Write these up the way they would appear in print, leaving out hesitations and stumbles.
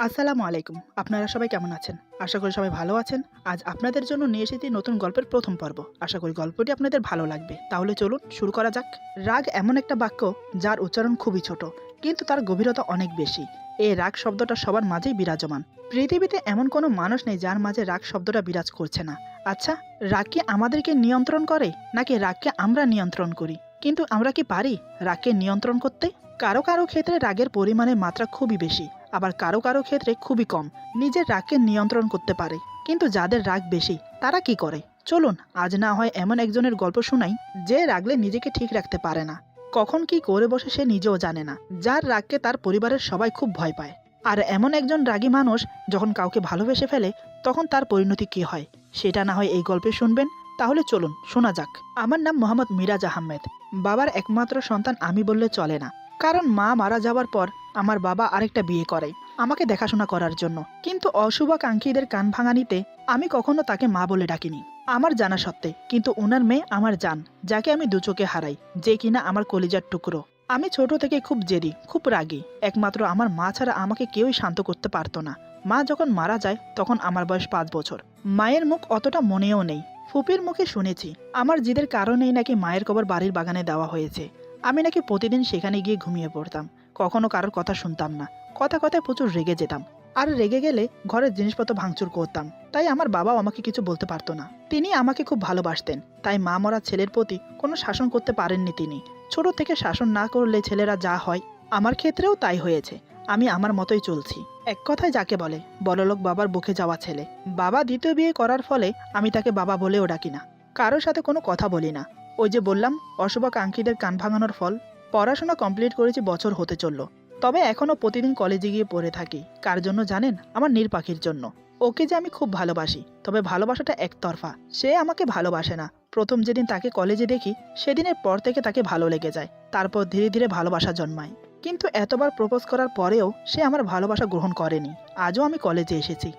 আসসালামু আলাইকুম। আপনারা সবাই কেমন আছেন? আশা করি সবাই ভালো আছেন। আজ আপনাদের জন্য নিয়ে এসেছি নতুন গল্পের প্রথম পর্ব। আশা করি গল্পটি আপনাদের ভালো লাগবে। তাহলে চলুন শুরু করা যাক। রাগ এমন একটা বাক্য যার উচ্চারণ খুবই ছোট, কিন্তু তার গভীরতা অনেক বেশি। এই রাগ শব্দটা সবার মাঝেই বিরাজমান। পৃথিবীতে এমন কোনো মানুষ নেই যার মাঝে রাগ শব্দটা বিরাজ করছে না। আচ্ছা, রাগ কি আমাদেরকে নিয়ন্ত্রণ করে, নাকি রাগকে আমরা নিয়ন্ত্রণ করি? কিন্তু আমরা কি পারি রাগকে নিয়ন্ত্রণ করতে? কারো কারো ক্ষেত্রে রাগের পরিমাণের মাত্রা খুবই বেশি, আবার কারো কারো ক্ষেত্রে খুবই কম। নিজের রাগকে নিয়ন্ত্রণ করতে পারে। কিন্তু যাদের রাগ বেশি তারা কি করে? চলুন আজ না হয় এমন একজনের গল্প শোনাই যে রাগলে নিজেকে ঠিক রাখতে পারে না। কখন কি করে বসে সে নিজেও জানে না। যার রাগকে তার পরিবারের সবাই খুব ভয় পায়। আর এমন একজন রাগী মানুষ যখন কাউকে ভালোবেসে ফেলে তখন তার পরিণতি কি হয় সেটা না হয় এই গল্পে শুনবেন। তাহলে চলুন শোনা যাক। আমার নাম মোহাম্মদ মিরাজ আহমেদ। বাবার একমাত্র সন্তান আমি বললে চলে না, কারণ মা মারা যাওয়ার পর আমার বাবা আরেকটা বিয়ে করে আমাকে দেখাশোনা করার জন্য। কিন্তু অশুভাকাঙ্ক্ষীদের কান ভাঙানিতে আমি কখনো তাকে মা বলে ডাকিনি আমার জানা সত্ত্বে। কিন্তু ওনার মেয়ে আমার জান, যাকে আমি দু চোখে হারাই, যে কিনা আমার কলিজার টুকরো। আমি ছোট থেকে খুব জেদি, খুব রাগী। একমাত্র আমার মা ছাড়া আমাকে কেউই শান্ত করতে পারতো না। মা যখন মারা যায় তখন আমার বয়স 5 বছর। মায়ের মুখ অতটা মনেও নেই। ফুপির মুখে শুনেছি আমার জিদের কারণেই নাকি মায়ের কবর বাড়ির বাগানে দেওয়া হয়েছে। আমি নাকি প্রতিদিন সেখানে গিয়ে ঘুমিয়ে পড়তাম। কখনো কারোর কথা শুনতাম না। কথায় প্রচুর রেগে যেতাম। আর রেগে গেলে ঘরের জিনিসপত্র ভাঙচুর করতাম। তাই আমার বাবাও আমাকে কিছু বলতে পারতো না। তিনি আমাকে খুব ভালোবাসতেন, তাই মা মরা ছেলের প্রতি কোনো শাসন করতে পারেননি তিনি। ছোট থেকে শাসন না করলে ছেলেরা যা হয়, আমার ক্ষেত্রেও তাই হয়েছে। আমি আমার মতোই চলছি। এক কথায় যাকে বলে বড়লোক বাবার বুকে যাওয়া ছেলে। বাবা দ্বিতীয় বিয়ে করার ফলে আমি তাকে বাবা বলেও ডাকি না। কারোর সাথে কোনো কথা বলি না। ওই যে বললাম, অশুভাকাঙ্ক্ষীদের কান ভাঙানোর ফল। পড়াশোনা কমপ্লিট করেছি, বছর হতে চলল। তবে এখনো প্রতিদিন কলেজে গিয়ে পড়ে থাকি। কার জন্য জানেন? আমার নীর পাখির জন্য। ওকে যে আমি খুব ভালোবাসি, তবে ভালোবাসাটা একতরফা। সে আমাকে ভালোবাসে না। প্রথম যেদিন তাকে কলেজে দেখি সেদিনের পর থেকে তাকে ভালো লেগে যায়। তারপর ধীরে ধীরে ভালোবাসা জন্মায়। কিন্তু এতবার প্রপোজ করার পরেও সে আমার ভালোবাসা গ্রহণ করেনি। আজও আমি কলেজে এসেছি।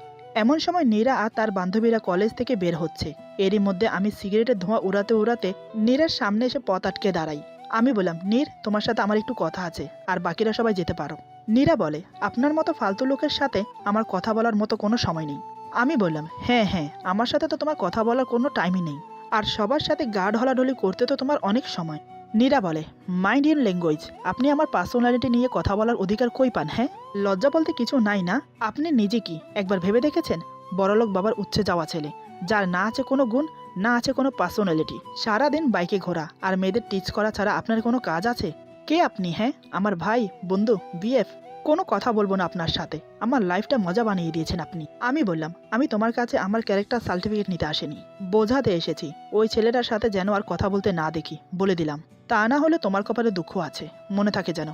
এমন সময় নীরা আর তার বান্ধবীরা কলেজ থেকে বের হচ্ছে। এরই মধ্যে আমি সিগারেটের ধোঁয়া উড়াতে উড়াতে নীরের সামনে এসে পথ আটকে দাঁড়াই। আমি বললাম, নীর, তোমার সাথে আমার একটু কথা আছে, আর বাকিরা সবাই যেতে পারো। নীরা বলে, আপনার মতো ফালতু লোকের সাথে আমার কথা বলার মতো কোনো সময় নেই। আমি বললাম, হ্যাঁ হ্যাঁ, আমার সাথে তো তোমার কথা বলার কোনো টাইমই নেই। আর সবার সাথে গা ঢলাঢলি করতে তো তোমার অনেক সময়। নীরা বলে, মাইন্ড ইন ল্যাঙ্গুয়েজ। আপনি আমার পার্সোনালিটি নিয়ে কথা বলার অধিকার কই পান? হ্যাঁ, লজ্জা বলতে কিছু নাই না? আপনি নিজে কি একবার ভেবে দেখেছেন? বড়লোক বাবার উচ্ছে যাওয়া ছেলে, যার না আছে কোনো গুণ, না আছে কোনো পার্সোনালিটি। সারাদিন বাইকে ঘোরা আর মেয়েদের টিচ করা ছাড়া আপনার কোনো কাজ আছে? কে আপনি? হ্যাঁ, আমার ভাই, বন্ধু, বিএফ? কোনো কথা বলবো না আপনার সাথে। আমার লাইফটা মজা বানিয়ে দিয়েছেন আপনি। আমি বললাম, আমি তোমার কাছে আমার ক্যারেক্টার সার্টিফিকেট নিতে আসিনি, বোঝাতে এসেছি। ওই ছেলেটার সাথে যেন আর কথা বলতে না দেখি, বলে দিলাম। তা না হলে তোমার কপালে দুঃখ আছে, মনে থাকে যেন।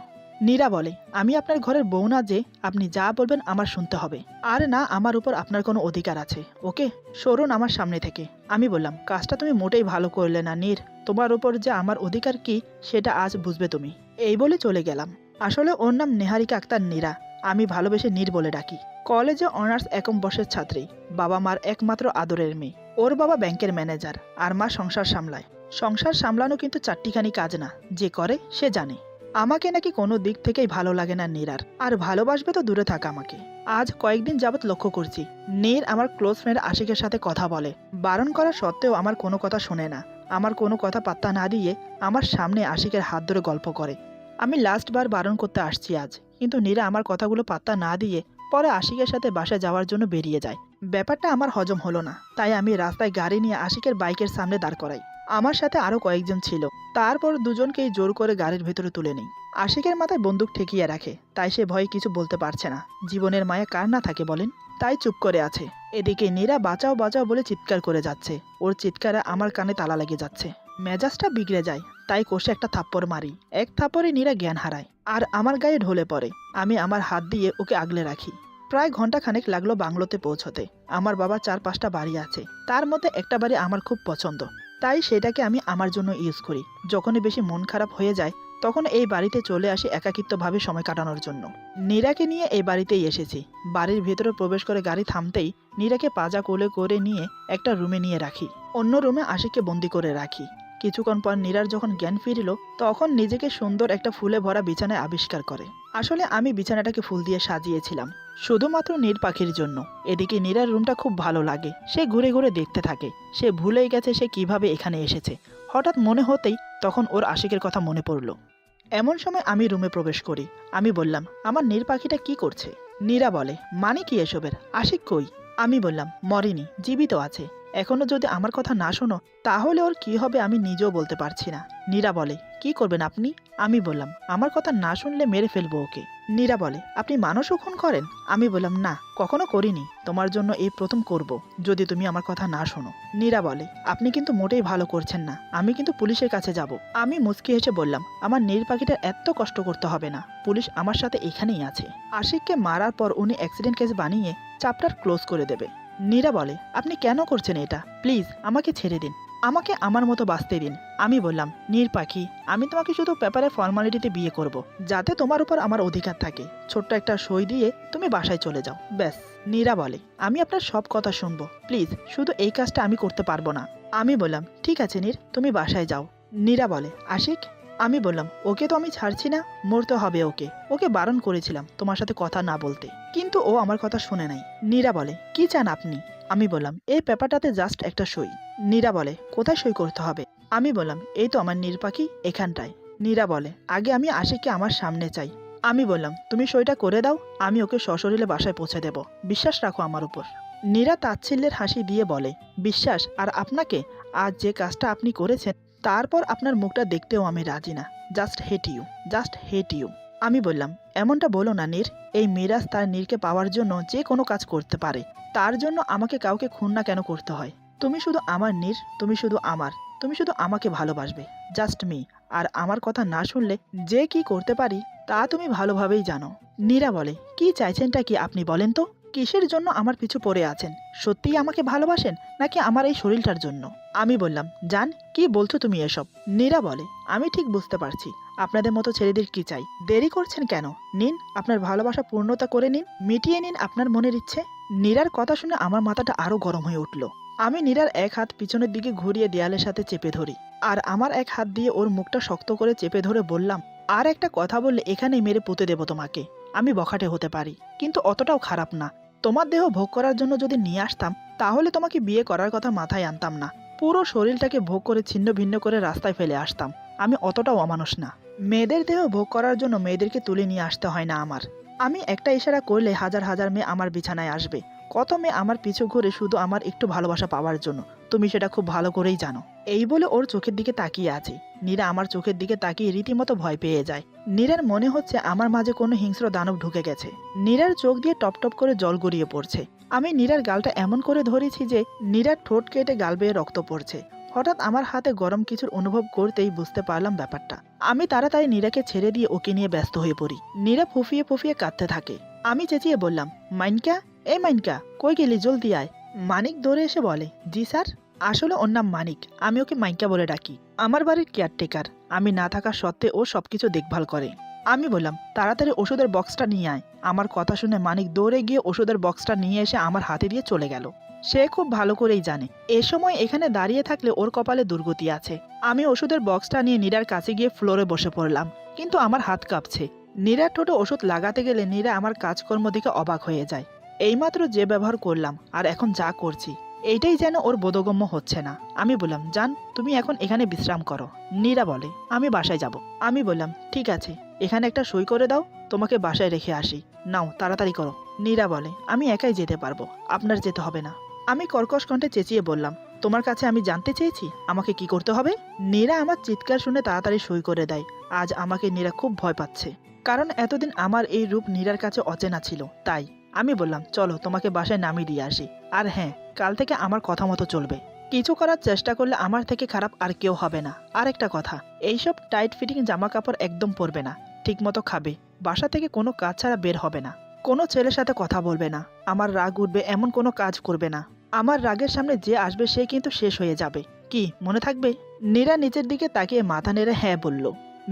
নীরা বলে, আমি আপনার ঘরের বউ না যে আপনি যা বলবেন আমার শুনতে হবে। আর না আমার উপর আপনার কোনো অধিকার আছে। ওকে, সরুন আমার সামনে থেকে। আমি বললাম, কাজটা তুমি মোটেই ভালো করলে না নীর। তোমার উপর যে আমার অধিকার কি সেটা আজ বুঝবে তুমি। এই বলে চলে গেলাম। আসলে ওর নাম নেহারিকা আক্তার নীরা। আমি ভালোবেসে নীর বলে ডাকি। কলেজে অনার্স একম বর্ষের ছাত্রী। বাবা মার একমাত্র আদরের মেয়ে। ওর বাবা ব্যাংকের ম্যানেজার আর মা সংসার সামলায়। সংসার সামলানো কিন্তু চারটিখানি কাজ না, যে করে সে জানে। আমাকে নাকি কোনো দিক থেকেই ভালো লাগে না নীরার। আর ভালোবাসবে তো দূরে থাকা আমাকে। আজ কয়েকদিন যাবৎ লক্ষ্য করছি নীর আমার ক্লোজ ফ্রেন্ড আশিকের সাথে কথা বলে। বারণ করা সত্ত্বেও আমার কোনো কথা শোনে না। আমার কোনো কথা পাত্তা না দিয়ে আমার সামনে আশিকের হাত ধরে গল্প করে। আমি লাস্টবার বারণ করতে আসছি আজ, কিন্তু নীরা আমার কথাগুলো পাত্তা না দিয়ে পরে আশিকের সাথে বাসায় যাওয়ার জন্য বেরিয়ে যায়। ব্যাপারটা আমার হজম হলো না, তাই আমি রাস্তায় গাড়ি নিয়ে আশিকের বাইকের সামনে দাঁড় করাই। আমার সাথে আরো কয়েকজন ছিল। তারপর দুজনকেই জোর করে গাড়ির ভেতরে তুলে নেই। আশিকের মাথায় বন্দুক ঠেকিয়ে রাখে, তাই সে ভয়ে কিছু বলতে পারছে না। জীবনের মায়া কার না থাকে বলেন? তাই চুপ করে আছে। এদিকে নীরা বাঁচাও বাঁচাও বলে চিৎকার করে যাচ্ছে। ওর চিৎকারে আমার কানে তালা লেগে যাচ্ছে। মেজাজটা বিগড়ে যায়, তাই কষে একটা থাপ্পড় মারি। এক থাপ্পড়ে নীরা জ্ঞান হারায় আর আমার গায়ে ঢলে পড়ে। আমি আমার হাত দিয়ে ওকে আগলে রাখি। প্রায় ঘন্টাখানেক লাগলো বাংলোতে পৌঁছতে। আমার বাবার 4-5টা বাড়ি আছে, তার মধ্যে একটা বাড়ি আমার খুব পছন্দ, তাই সেটাকে আমি আমার জন্য ইউজ করি। যখনই বেশি মন খারাপ হয়ে যায় তখন এই বাড়িতে চলে আসি একাকিত্বভাবে সময় কাটানোর জন্য। নীরাকে নিয়ে এই বাড়িতেই এসেছি। বাড়ির ভেতরে প্রবেশ করে গাড়ি থামতেই নীরাকে পাজা কোলে করে নিয়ে একটা রুমে নিয়ে রাখি। অন্য রুমে আশিককে বন্দি করে রাখি। কিছুক্ষণ পর নীরার যখন জ্ঞান ফিরিল তখন নিজেকে সুন্দর একটা ফুলে ভরা বিছানায় আবিষ্কার করে। আসলে আমি বিছানাটাকে ফুল দিয়ে সাজিয়েছিলাম শুধুমাত্র নীর পাখির জন্য। এদিকে নীরার রুমটা খুব ভালো লাগে, সে ঘুরে ঘুরে দেখতে থাকে। সে ভুলেই গেছে সে কিভাবে এখানে এসেছে। হঠাৎ মনে হতেই তখন ওর আশিকের কথা মনে পড়ল। এমন সময় আমি রুমে প্রবেশ করি। আমি বললাম, আমার নীর পাখিটা কি করছে? নীরা বলে, মানে কি এসবের? আশিক কই? আমি বললাম, মরেনি, জীবিত আছে। এখনো যদি আমার কথা না শোনো তাহলে ওর কি হবে আমি নিজেও বলতে পারছি না। নীরা বলে, কি করবেন আপনি? আমি বললাম, আমার কথা না শুনলে মেরে ফেলবো ওকে। নীরা বলে, আপনি মানুষও খুন করেন? আমি বললাম, না, কখনো করিনি, তোমার জন্য এই প্রথম করব যদি তুমি আমার কথা না শোনো। নীরা বলে, আপনি কিন্তু মোটেই ভালো করছেন না, আমি কিন্তু পুলিশের কাছে যাব। আমি মুচকি হেসে বললাম, আমার নীর পাখিটার এত কষ্ট করতে হবে না, পুলিশ আমার সাথে এখানেই আছে। আশিককে মারার পর উনি অ্যাক্সিডেন্ট কেস বানিয়ে চ্যাপ্টার ক্লোজ করে দেবে। নীরা বলে, আপনি কেন করছেন এটা? প্লিজ আমাকে ছেড়ে দিন, আমাকে আমার মতো বাঁচতে দিন। আমি বললাম, নীর পাখি, আমি তোমাকে শুধু পেপারে ফর্মালিটিতে বিয়ে করব, যাতে তোমার উপর আমার অধিকার থাকে। ছোট্ট একটা সই দিয়ে তুমি বাসায় চলে যাও, ব্যাস। নীরা বলে, আমি আপনার সব কথা শুনবো, প্লিজ শুধু এই কাজটা আমি করতে পারবো না। আমি বললাম, ঠিক আছে নীর, তুমি বাসায় যাও। নীরা বলে, আশিক? আমি বললাম, ওকে তো আমি ছাড়ছি না, মরতে হবে ওকে। ওকে বারণ করেছিলাম তোমার সাথে কথা না বলতে, কিন্তু ও আমার কথা শুনে নাই। নীরা বলে, কি চান আপনি? আমি বললাম, এই পেপারটাতে জাস্ট একটা সই। নীরা বলে, কোথায় সই করতে হবে? আমি বললাম, এই তো আমার নীর পাখি, এখানটায়। নীরা বলে, আগে আমি আশিককে আমার সামনে চাই। আমি বললাম, তুমি সইটা করে দাও, আমি ওকে সশরীরে বাসায় পৌঁছে দেব, বিশ্বাস রাখো আমার উপর। নীরা তাচ্ছিল্যের হাসি দিয়ে বলে, বিশ্বাস? আর আপনাকে? আজ যে কাজটা আপনি করেছেন তারপর আপনার মুখটা দেখতেও আমি রাজি না। Just hate you, just hate you. আমি বললাম, এমনটা বলো না নীর, এই মিরাজ তার নীরকে পাওয়ার জন্য যে কোনো কাজ করতে পারে, তার জন্য আমাকে কাউকে খুন না কেন করতে হয়? তুমি শুধু আমার নীর, তুমি শুধু আমার, তুমি শুধু আমাকে ভালোবাসবে, জাস্ট মি। আর আমার কথা না শুনলে যে কি করতে পারি তা তুমি ভালোভাবেই জানো। নীরা বলে, কি চাইছেনটা কি আপনি বলেন তো? কিসের জন্য আমার পিছু পড়ে আছেন? সত্যিই আমাকে ভালোবাসেন নাকি আমার এই শরীরটার জন্য? আমি বললাম, জান, কি বলছো তুমি এসব? নীরা বলে, আমি ঠিক বুঝতে পারছি আপনাদের মতো ছেলেদের কি চাই। দেরি করছেন কেন? নিন, আপনার ভালোবাসা পূর্ণতা করে নিন, মিটিয়ে নিন আপনার মনের ইচ্ছে। নীরার কথা শুনে আমার মাথাটা আরো গরম হয়ে উঠল। আমি নীরার এক হাত পিছনের দিকে ঘুরিয়ে দেয়ালের সাথে চেপে ধরি, আর আমার এক হাত দিয়ে ওর মুখটা শক্ত করে চেপে ধরে বললাম, আর একটা কথা বললে এখানেই মেরে পুঁতে দেব তোমাকে। আমি বখাটে হতে পারি, কিন্তু অতটাও খারাপ না। তোমার দেহ ভোগ করার জন্য যদি নিয়ে আসতাম তাহলে তোমাকে বিয়ে করার কথা মাথায় আনতাম না। পুরো শরীরটাকে ভোগ করে ছিন্ন ভিন্ন করে রাস্তায় ফেলে আসতাম। আমি অতটাও অমানুষ না। মেয়েদের দেহ ভোগ করার জন্য মেয়েদেরকে তুলে নিয়ে আসতে হয় না আমার। আমি একটা ইশারা করলে হাজার হাজার মেয়ে আমার বিছানায় আসবে। কত মেয়ে আমার পিছু ঘুরে শুধু আমার একটু ভালোবাসা পাওয়ার জন্য, তুমি সেটা খুব ভালো করেই জানো। এই বলে ওর চোখের দিকে তাকিয়ে আছে। নীরা আমার চোখের দিকে তাকিয়ে রীতিমতো ভয় পেয়ে যায়। নীরার মনে হচ্ছে আমার মাঝে কোনো হিংস্র দানব ঢুকে গেছে। নীরার চোখ দিয়ে টপ টপ করে জল গড়িয়ে পড়ছে। আমি নীরার গালটা এমন করে ধরেছি যে নীরার ঠোঁট কেটে গাল বেয়ে রক্ত পড়ছে। হঠাৎ আমার হাতে গরম কিছুর অনুভব করতেই বুঝতে পারলাম ব্যাপারটা। আমি তাড়াতাড়ি নীরাকে ছেড়ে দিয়ে ওকে নিয়ে ব্যস্ত হয়ে পড়ি। নীরা ফুফিয়ে ফুফিয়ে কাঁদতে থাকে। আমি চেঁচিয়ে বললাম, মাইনকা, এ মাইনকা, কই গেলি, জলদি আয়। মানিক দৌড়ে এসে বলে, জি স্যার। আসলে ওর নাম মানিক, আমি ওকে মাইনকা বলে ডাকি। আমার বাড়ির কেয়ারটেকার, আমি না থাকা সত্ত্বে ও সবকিছু দেখভাল করে। আমি বললাম, তাড়াতাড়ি ওষুধের বক্সটা নিয়ে আয়। আমার কথা শুনে মানিক দৌড়ে গিয়ে ওষুধের বক্সটা নিয়ে এসে আমার হাতে দিয়ে চলে গেল। সে খুব ভালো করেই জানে এ সময় এখানে দাঁড়িয়ে থাকলে ওর কপালে দুর্গতি আছে। আমি ওষুধের বক্সটা নিয়ে নীরার কাছে গিয়ে ফ্লোরে বসে পড়লাম, কিন্তু আমার হাত কাঁপছে। নীরার ঠোঁটে ওষুধ লাগাতে গেলে নীরা আমার কাজকর্ম দেখে অবাক হয়ে যায়। এইমাত্র যে ব্যবহার করলাম আর এখন যা করছি এইটাই যেন ওর বোধগম্য হচ্ছে না। আমি বললাম, জান, তুমি এখন এখানে বিশ্রাম করো। নীরা বলে, আমি বাসায় যাব। আমি বললাম, ঠিক আছে, এখানে একটা সই করে দাও, তোমাকে বাসায় রেখে আসি। নাও, তাড়াতাড়ি করো। নীরা বলে, আমি একাই যেতে পারবো, আপনার যেতে হবে না। আমি কর্কশ কণ্ঠে চেঁচিয়ে বললাম, তোমার কাছে আমি জানতে চেয়েছি আমাকে কি করতে হবে? নীরা আমার চিৎকার শুনে তাড়াতাড়ি সই করে দেয়। আজ আমাকে নীরা খুব ভয় পাচ্ছে, কারণ এতদিন আমার এই রূপ নীরার কাছে অচেনা ছিল। তাই আমি বললাম, চলো তোমাকে বাসায় নামিয়ে দিয়ে আসি। আর হ্যাঁ, কাল থেকে আমার কথা মতো চলবে। কিছু করার চেষ্টা করলে আমার থেকে খারাপ আর কেউ হবে না। আর একটা কথা, এইসব টাইট ফিটিং জামা কাপড় একদম পরবে না, ঠিক মতো খাবে, বাসা থেকে কোনো কাজ ছাড়া বের হবে না, কোনো ছেলের সাথে কথা বলবে না, আমার রাগ উঠবে এমন কোনো কাজ করবে না। আমার রাগের সামনে যে আসবে সে কিন্তু শেষ হয়ে যাবে। কি মনে থাকবে? নীরা নিচের দিকে তাকিয়ে মাথা নেড়ে হ্যাঁ বলল।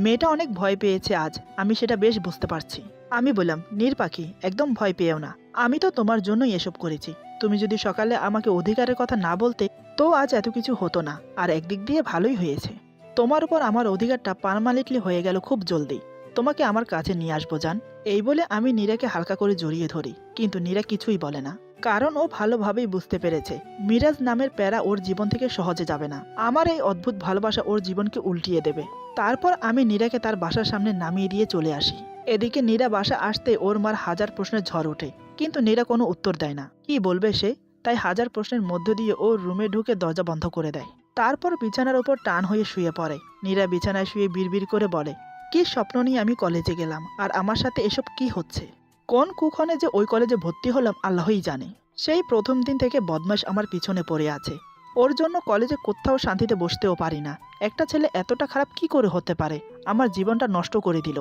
মেয়েটা অনেক ভয় পেয়েছে আজ, আমি সেটা বেশ বুঝতে পারছি। আমি বললাম, নীর পাখি, একদম ভয় পেও না, আমি তো তোমার জন্যই এসব করেছি। তুমি যদি সকালে আমাকে অধিকারের কথা না বলতে তো আজ এত কিছু হতো না, আর একদিক দিয়ে ভালোই হয়েছে। তোমার উপর আমার অধিকারটা পার্মানেন্টলি হয়ে গেল খুব জলদি। তোমাকে আমার কাছে নিয়ে আসবো জান। এই বলে আমি নীরাকে হালকা করে জড়িয়ে ধরি, কিন্তু নীরা কিছুই বলে না, কারণ ও ভালোভাবেই বুঝতে পেরেছে মিরাজ নামের প্যারা ওর জীবন থেকে সহজে যাবে না। আমার এই অদ্ভুত ভালোবাসা ওর জীবনকে উল্টিয়ে দেবে। তারপর আমি নীরাকে তার বাসার সামনে নামিয়ে দিয়ে চলে আসি। এদিকে নীরা বাসা আসতে ওর মার হাজার প্রশ্নের ঝড় ওঠে, কিন্তু নীরা কোনো উত্তর দেয় না। কি বলবে সে? তাই হাজার প্রশ্নের মধ্য দিয়ে ও রুমে ঢুকে দরজা বন্ধ করে দেয়। তারপর বিছানার ওপর টান হয়ে শুয়ে পড়ে। নীরা বিছানায় শুয়ে বিড়বিড় করে বলে, কি স্বপ্ন নিয়ে আমি কলেজে গেলাম, আর আমার সাথে এসব কি হচ্ছে? কোন কুক্ষণে যে ওই কলেজে ভর্তি হলাম আল্লাহই জানে। সেই প্রথম দিন থেকে বদমাশ আমার পিছনে পড়ে আছে। ওর জন্য কলেজে কোথাও শান্তিতে বসতেও পারি না। একটা ছেলে এতটা খারাপ কি করে হতে পারে? আমার জীবনটা নষ্ট করে দিল।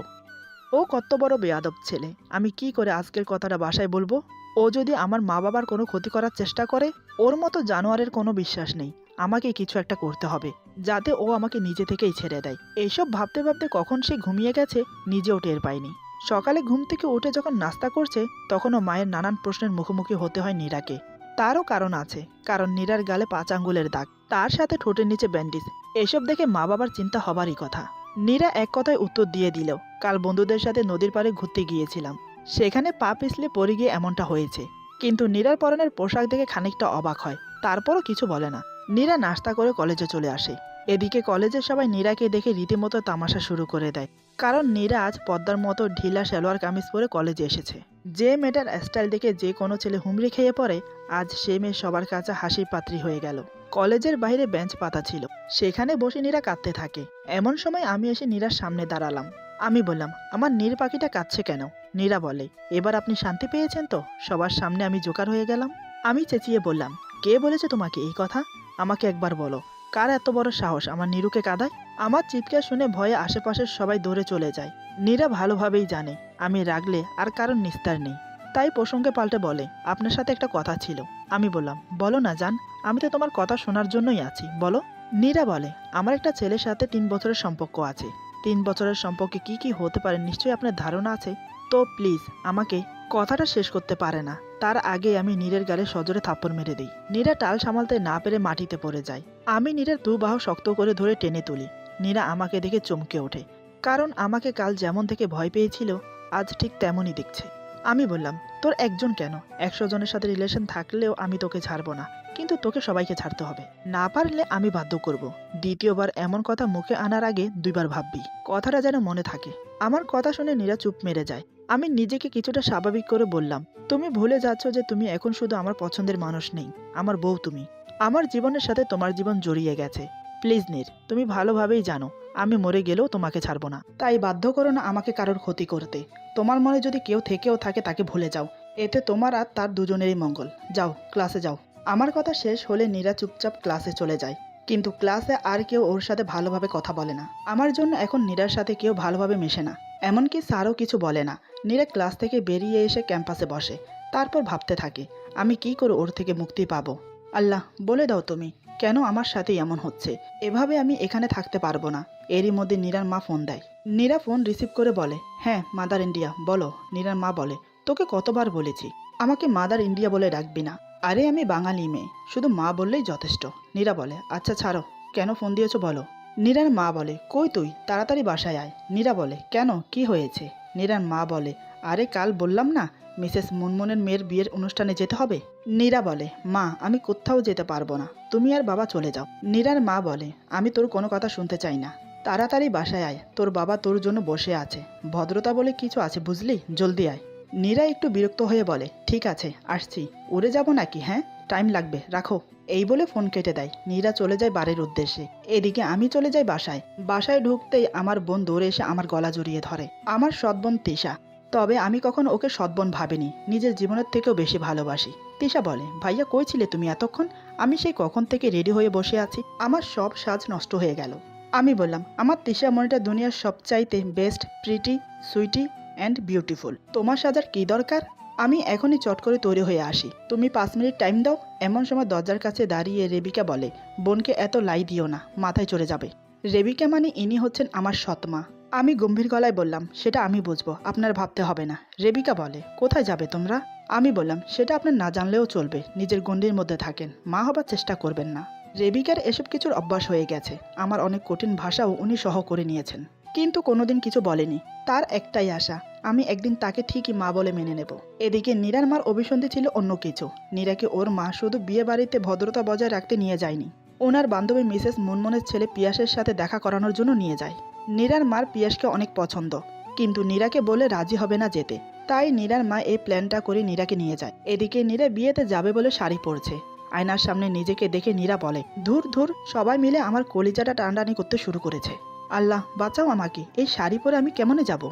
ও কত বড় বেয়াদব ছেলে। আমি কি করে আজকের কথাটা বাসায় বলবো? ও যদি আমার মা বাবার কোনো ক্ষতি করার চেষ্টা করে, ওর মতো জানোয়ারের কোনো বিশ্বাস নেই। আমাকে কিছু একটা করতে হবে, যাতে ও আমাকে নিজে থেকেই ছেড়ে দেয়। এইসব ভাবতে ভাবতে কখন সে ঘুমিয়ে গেছে নিজেও টের পায়নি। সকালে ঘুম থেকে উঠে যখন নাস্তা করছে, তখনও মায়ের নানান প্রশ্নের মুখোমুখি হতে হয় নীরাকে। তারও কারণ আছে, কারণ নীরার গালে 5 আঙ্গুলের দাগ, তার সাথে ঠোঁটের নিচে ব্যান্ডেজ। এসব দেখে মা বাবার চিন্তা হবারই কথা। নীরা এক কথায় উত্তর দিয়ে দিল, কাল বন্ধুদের সাথে নদীর পাড়ে ঘুরতে গিয়েছিলাম, সেখানে পা পিছলে পড়ে গিয়ে এমনটা হয়েছে। কিন্তু নীরার পরনের পোশাক দেখে খানিকটা অবাক হয়, তারপরও কিছু বলে না। নীরা নাস্তা করে কলেজে চলে আসে। এদিকে কলেজের সবাই নীরাকে দেখে রীতিমতো তামাশা শুরু করে দেয়, কারণ নীরা আজ পদ্মার মতো ঢিলা সালোয়ার কামিজ পরে কলেজে এসেছে। যে মেয়েটার স্টাইল দেখে যে কোনো ছেলে হুমড়ি খেয়ে পড়ে, আজ সে মেয়ে সবার কাছে হাসির পাত্রী হয়ে গেল। কলেজের বাইরে বেঞ্চ পাতা ছিল, সেখানে বসে নীরা কাঁদতে থাকে। এমন সময় আমি এসে নীরার সামনে দাঁড়ালাম। আমি বললাম, আমার নীর পাখিটা কাঁদছে কেন? নীরা বলে, এবার আপনি শান্তি পেয়েছেন তো? সবার সামনে আমি জোকার হয়ে গেলাম। আমি চেঁচিয়ে বললাম, কে বলেছে তোমাকে এই কথা? আমাকে একবার বলো, কার এত বড় সাহস আমার নীরুকে কাঁদায়? আমার চিৎকার শুনে ভয়ে আশেপাশের সবাই দৌড়ে চলে যায়। নীরা ভালোভাবেই জানে আমি রাগলে আর কারণ নিস্তার নেই, তাই প্রসঙ্গে পাল্টে বলে, আপনার সাথে একটা কথা ছিল। আমি বললাম, বলো না জান, আমি তো তোমার কথা শোনার জন্যই আছি, বলো। নীরা বলে, আমার একটা ছেলের সাথে 3 বছরের সম্পর্ক আছে। 3 বছরের সম্পর্কে কি কি হতে পারে নিশ্চয়ই আপনার ধারণা আছে। তো প্লিজ আমাকে। কথাটা শেষ করতে পারে না, তার আগে আমি নীরের গালে সজোরে থাপ্পড় মেরে দিই। নীরা টাল সামালতে না পেরে মাটিতে পড়ে যায়। আমি নীরের 2 বাহু শক্ত করে ধরে টেনে তুলি। নীরা আমাকে দেখে চমকে ওঠে, কারণ আমাকে কাল যেমন থেকে ভয় পেয়েছিল, আজ ঠিক তেমনই দেখছে। আমি বললাম, তোর একজন কেন, 100 জনের সাথে রিলেশন থাকলেও আমি তোকে ছাড়বো না, কিন্তু তোকে সবাইকে ছাড়তে হবে। না পারলে আমি বাধ্য করব। দ্বিতীয়বার এমন কথা মুখে আনার আগে 2 বার ভাববি, কথাটা যেন মনে থাকে। আমার কথা শুনে নীরা চুপ মেরে যায়। আমি নিজেকে কিছুটা স্বাভাবিক করে বললাম, তুমি ভুলে যাচ্ছ যে তুমি এখন শুধু আমার পছন্দের মানুষ নেই, আমার বউ তুমি। আমার জীবনের সাথে তোমার জীবন জড়িয়ে গেছে। প্লিজ নীর, তুমি ভালোভাবেই জানো আমি মরে গেলেও তোমাকে ছাড়বো না, তাই বাধ্য করো না আমাকে কারোর ক্ষতি করতে। তোমার মনে যদি কেউ থেকেও থাকে তাকে ভুলে যাও, এতে তোমার আর তার দুজনেরই মঙ্গল। যাও, ক্লাসে যাও। আমার কথা শেষ হলে নীরা চুপচাপ ক্লাসে চলে যায়, কিন্তু ক্লাসে আর কেউ ওর সাথে ভালোভাবে কথা বলে না। আমার জন্য এখন নীরার সাথে কেউ ভালোভাবে মেশে না, এমনকি স্যারও কিছু বলে না। নীরা ক্লাস থেকে বেরিয়ে এসে ক্যাম্পাসে বসে, তারপর ভাবতে থাকে আমি কি করে ওর থেকে মুক্তি পাবো। আল্লাহ, বলে দাও তুমি, কেন আমার সাথে এমন হচ্ছে? এভাবে আমি এখানে থাকতে পারবো না। এরই মধ্যে নীরার মা ফোন দেয়। নীরা ফোন রিসিভ করে বলে, হ্যাঁ মাদার ইন্ডিয়া, বলো। নীরার মা বলে, তোকে কতবার বলেছি আমাকে মাদার ইন্ডিয়া বলে ডাকবি না। আরে আমি বাঙালি মেয়ে, শুধু মা বললেই যথেষ্ট। নীরা বলে, আচ্ছা ছাড়ো, কেন ফোন দিয়েছো বলো। নীরার মা বলে, কই তুই, তাড়াতাড়ি বাসায় আয়। নীরা বলে, কেন, কি হয়েছে? নীরার মা বলে, আরে কাল বললাম না মিসেস মুনমুনের মেয়ের বিয়ের অনুষ্ঠানে যেতে হবে। নীরা বলে, মা আমি কোথাও যেতে পারবো না, তুমি আর বাবা চলে যাও। নীরার মা বলে, আমি তোর কোনো কথা শুনতে চাই না, তাড়াতাড়ি বাসায় আয়, তোর বাবা তোর জন্য বসে আছে, ভদ্রতা বলে কিছু আছে বুঝলি, জলদি আয়। নীরা একটু বিরক্ত হয়ে বলে, ঠিক আছে আসছি, উড়ে যাব নাকি? হ্যাঁ, টাইম লাগবে, রাখো। এই বলে ফোন কেটে দেয়। নীরা চলে যায় বাড়ির উদ্দেশ্যে। এদিকে আমি চলে যাই বাসায়। বাসায় ঢুকতেই আমার বোন দৌড়ে এসে আমার গলা জড়িয়ে ধরে। আমার সৎ বোন তিশা। তবে আমি কখনো ওকে সৎ বোন ভাবিনি, নিজের জীবনের থেকেও বেশি ভালোবাসি। তিশা বলে, ভাইয়া কই ছিলে তুমি এতক্ষণ? আমি সেই কখন থেকে রেডি হয়ে বসে আছি, আমার সব সাজ নষ্ট হয়ে গেল। আমি বললাম, আমার তিশা মনিটা দুনিয়ার সবচাইতে best, pretty, sweetie and beautiful, তোমার সাজার কি দরকার? আমি এখনই চট করে তৈরি হয়ে আসি, তুমি 5 মিনিট টাইম দাও। এমন সময় দরজার কাছে দাঁড়িয়ে রেবিকা বলে, বোনকে এত লাই দিও না, মাথায় চড়ে যাবে। রেবিকা মানে ইনি হচ্ছেন আমার সৎমা। আমি গম্ভীর গলায় বললাম, সেটা আমি বুঝবো, আপনার ভাবতে হবে না। রেবিকা বলে, কোথায় যাবে তোমরা? আমি বললাম, সেটা আপনার না জানলেও চলবে, নিজের গণ্ডির মধ্যে থাকেন, মা হবার চেষ্টা করবেন না। রেবিকার এসব কিছুর অভ্যাস হয়ে গেছে। আমার অনেক কঠিন ভাষাও উনি সহ করে নিয়েছেন, কিন্তু কোনোদিন কিছু বলেনি। তার একটাই আশা, আমি একদিন তাকে ঠিকই মা বলে মেনে নেব। এদিকে নীরার মার অভিসন্ধি ছিল অন্য কিছু। নীরাকে ওর মা শুধু বিয়ে বাড়িতে ভদ্রতা বজায় রাখতে নিয়ে যায়নি, ওনার বান্ধবী মিসেস মুনমুনের ছেলে পিয়াসের সাথে দেখা করানোর জন্য নিয়ে যায়। নীরার মার পিয়াসকে অনেক পছন্দ, কিন্তু নীরাকে বলে রাজি হবে না যেতে। তাই নীরার মা এই প্ল্যানটা করে নীরাকে নিয়ে যায়। এদিকে নীরা বিয়েতে যাবে বলে শাড়ি পরছে। আয়নার সামনে নিজেকে দেখে নীরা বলে, ধুর ধুর, সবাই মিলে আমার কলিজাটা টানাটানি করতে শুরু করেছে। আল্লাহ বাঁচাও আমাকে, এই শাড়ি পরে আমি কেমনে যাব।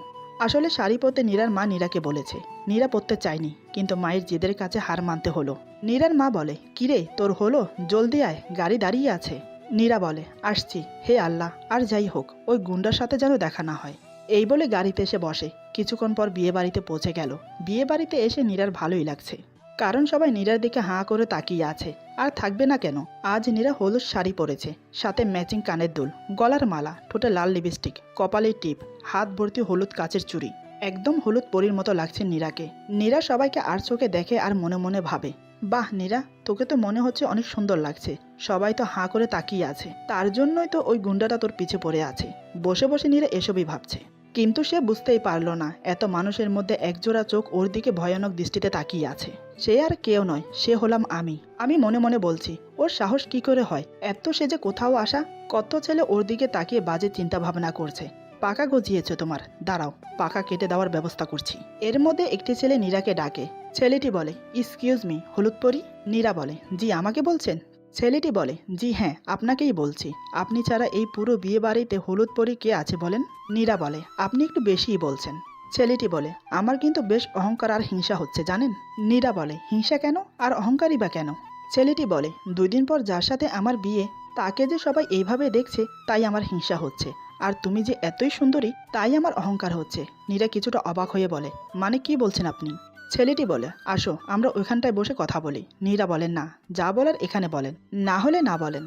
আসলে শাড়ি পরতে নীরার মা নীরাকে বলেছে। নীরা পরতে চায়নি, কিন্তু মায়ের জেদের কাছে হার মানতে হলো। নীরার মা বলে, কিরে তোর হলো, জলদি আয়, গাড়ি দাঁড়িয়ে আছে। নীরা বলে, আসছি। হে আল্লাহ, আর যাই হোক ওই গুন্ডার সাথে যেন দেখা না হয়। এই বলে গাড়িতে এসে বসে। কিছুক্ষণ পর বিয়ে বাড়িতে পৌঁছে গেল। বিয়ে বাড়িতে এসে নীরার ভালোই লাগছে, কারণ সবাই নীরার দিকে হাঁ করে তাকিয়ে আছে। আর থাকবে না কেন, আজ নীরা হলুদ শাড়ি পরেছে, সাথে ম্যাচিং কানের দুল, গলার মালা, ঠোঁটে লাল লিপস্টিক, কপালে টিপ, হাত ভর্তি হলুদ কাচের চুড়ি। একদম হলুদ পরীর মতো লাগছে নীরাকে। নীরা সবাইকে আর চোখে দেখে আর মনে মনে ভাবে, বাহ নীরা, তোকে তো মনে হচ্ছে অনেক সুন্দর লাগছে। সবাই তো হাঁ করে তাকিয়ে আছে, তার জন্যই তো ওই গুন্ডাটা তোর পিছে পড়ে আছে। বসে বসে নীরা এসবই ভাবছে, কিন্তু সে বুঝতেই পারল না এত মানুষের মধ্যে একজোড়া চোখ ওর দিকে ভয়ানক দৃষ্টিতে তাকিয়ে আছে। সে আর কেউ নয়, সে হলাম আমি। আমি মনে মনে বলছি, ওর সাহস কি করে হয়, এত সে যে কোথাও আসা। কত ছেলে ওর দিকে তাকিয়ে বাজে চিন্তা ভাবনা করছে। পাকা গজিয়েছে তোমার, দাঁড়াও, পাকা কেটে দেওয়ার ব্যবস্থা করছি। এর মধ্যে একটি ছেলে নীরাকে ডাকে। ছেলেটি বলে, এক্সকিউজ মি, হলুদ পরি? নীরা বলে, জি আমাকে বলছেন? ছেলেটি বলে, জি হ্যাঁ আপনাকেই বলছি। আপনি ছাড়া এই পুরো বিয়ে বাড়িতে হলুদ পরি কে আছে বলেন? নীরা বলে, আপনি একটু বেশিই বলছেন। ছেলেটি বলে, আমার কিন্তু বেশ অহংকার আর হিংসা হচ্ছে জানেন। নীরা বলে, হিংসা কেন, আর অহংকারই বা কেন? ছেলেটি বলে, 2 দিন পর যার সাথে আমার বিয়ে, তাকে যে সবাই এইভাবে দেখছে তাই আমার হিংসা হচ্ছে। আর তুমি যে এতই সুন্দরী তাই আমার অহংকার হচ্ছে। নীরা কিছুটা অবাক হয়ে বলে, মানে কি বলছেন আপনি? ছেলেটি বলে, আসো আমরা ওইখানটায় বসে কথা বলি। নীরা বলেন, না, যা বলার এখানে বলেন, না হলে না বলেন।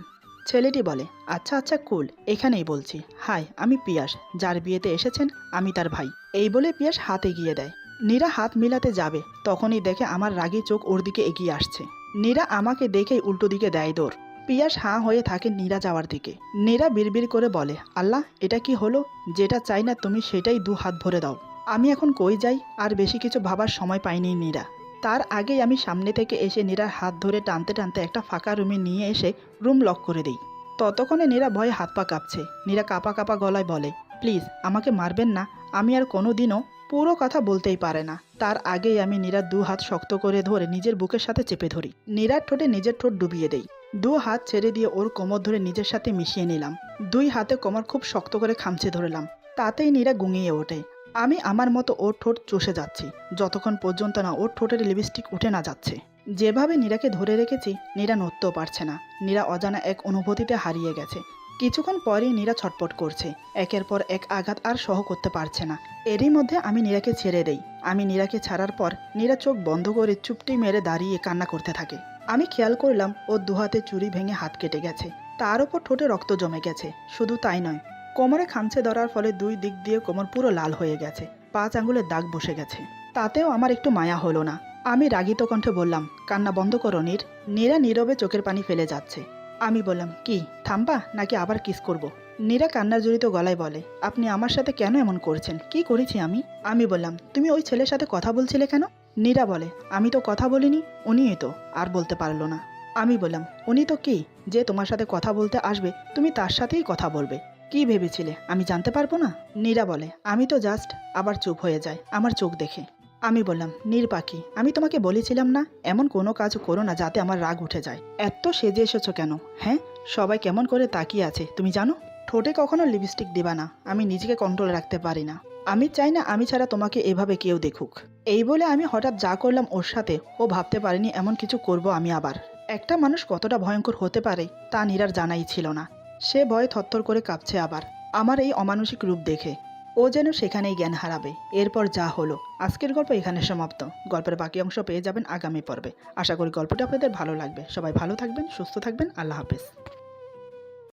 ছেলেটি বলে, আচ্ছা আচ্ছা কুল, এখানেই বলছি। হাই, আমি পিয়াস, যার বিয়েতে এসেছেন, আমি তার ভাই। এই বলে পিয়াস হাত এগিয়ে দেয়। নীরা হাত মিলাতে যাবে, তখনই দেখে আমার রাগী চোখ ওর দিকে এগিয়ে আসছে। নীরা আমাকে দেখেই উল্টো দিকে দেয় দৌড়। পিয়াস হাঁ হয়ে থাকে নীরা যাওয়ার দিকে। নীরা বিড়বিড় করে বলে, আল্লাহ এটা কি হলো, যেটা চাই না তুমি সেটাই 2 হাত ভরে দাও। আমি এখন কই যাই, আর বেশি কিছু ভাবার সময় পাইনি নীরা। তার আগেই আমি সামনে থেকে এসে নীরার হাত ধরে টানতে টানতে একটা ফাঁকা রুমে নিয়ে এসে রুম লক করে দিই। ততক্ষণে নীরা ভয়ে হাত পা কাঁপছে। নীরা কাঁপা কাঁপা গলায় বলে, প্লিজ আমাকে মারবেন না, আমি আর কোনো দিনও। পুরো কথা বলতেই পারে না, তার আগেই আমি নীরার 2 হাত শক্ত করে ধরে নিজের বুকের সাথে চেপে ধরি। নীরার ঠোঁটে নিজের ঠোঁট ডুবিয়ে দেই। 2 হাত ছেড়ে দিয়ে ওর কোমর ধরে নিজের সাথে মিশিয়ে নিলাম। 2 হাতে কোমর খুব শক্ত করে খামচে ধরলাম। তাতেই নীরা গুঙিয়ে ওঠে। আমি আমার মতো ওর ঠোঁট চষে যাচ্ছি, যতক্ষণ পর্যন্ত না ওর ঠোঁটের লিপস্টিক উঠে না যাচ্ছে। যেভাবে নীরাকে ধরে রেখেছি, নীরা নড়তেও পারছে না। নীরা অজানা এক অনুভূতিতে হারিয়ে গেছে। কিছুক্ষণ পরেই নীরা ছটপট করছে। একের পর এক আঘাত আর সহ করতে পারছে না। এরই মধ্যে আমি নীরাকে ছেড়ে দেই। আমি নীরাকে ছাড়ার পর নীরা চোখ বন্ধ করে চুপটি মেরে দাঁড়িয়ে কান্না করতে থাকে। আমি খেয়াল করলাম ওর 2 হাতে চুড়ি ভেঙে হাত কেটে গেছে, তার উপর ঠোঁটে রক্ত জমে গেছে। শুধু তাই নয়, কোমরে খামচে ধরার ফলে 2 দিক দিয়ে কোমর পুরো লাল হয়ে গেছে, 5 আঙ্গুলের দাগ বসে গেছে। তাতেও আমার একটু মায়া হলো না। আমি রাগিত কণ্ঠে বললাম, কান্না বন্ধ করো নীর। নীরা নীরবে চোখের পানি ফেলে যাচ্ছে। আমি বললাম, কি থামবা নাকি আবার কিস করব? নীরা কান্নার জড়িত গলায় বলে, আপনি আমার সাথে কেন এমন করছেন, কি করেছি আমি? আমি বললাম, তুমি ওই ছেলের সাথে কথা বলছিলে কেন? নীরা বলে, আমি তো কথা বলিনি, উনিই তো। আর বলতে পারলো না। আমি বললাম, উনি তো কি, যে তোমার সাথে কথা বলতে আসবে তুমি তার সাথেই কথা বলবে? কি ভেবেছিলে আমি জানতে পারবো না? নীরা বলে, আমি তো জাস্ট। আবার চুপ হয়ে যায় আমার চোখ দেখে। আমি বললাম, নীর পাখি, আমি তোমাকে বলেছিলাম না এমন কোনো কাজ করো না যাতে আমার রাগ উঠে যায়। এত সেজে এসেছো কেন? হ্যাঁ, সবাই কেমন করে তাকিয়ে আছে তুমি জানো? ঠোঁটে কখনো লিপস্টিক দিবা না, আমি নিজেকে কন্ট্রোল রাখতে পারি না। আমি চাই না আমি ছাড়া তোমাকে এভাবে কেউ দেখুক। এই বলে আমি হঠাৎ যা করলাম ওর সাথে, ও ভাবতে পারিনি এমন কিছু করব আমি আবার। একটা মানুষ কতটা ভয়ঙ্কর হতে পারে তা নীরার জানাই ছিল না। সে ভয়ে থরথর করে কাঁপছে আবার আমার এই অমানুষিক রূপ দেখে। ও যেন সেখানেই জ্ঞান হারাবে। এরপর যা হলো। আজকের গল্প এখানে সমাপ্ত। গল্পের বাকি অংশ পেয়ে যাবেন আগামী পর্বে। আশা করি গল্পটা আপনাদের ভালো লাগবে। সবাই ভালো থাকবেন, সুস্থ থাকবেন। আল্লাহ হাফেজ।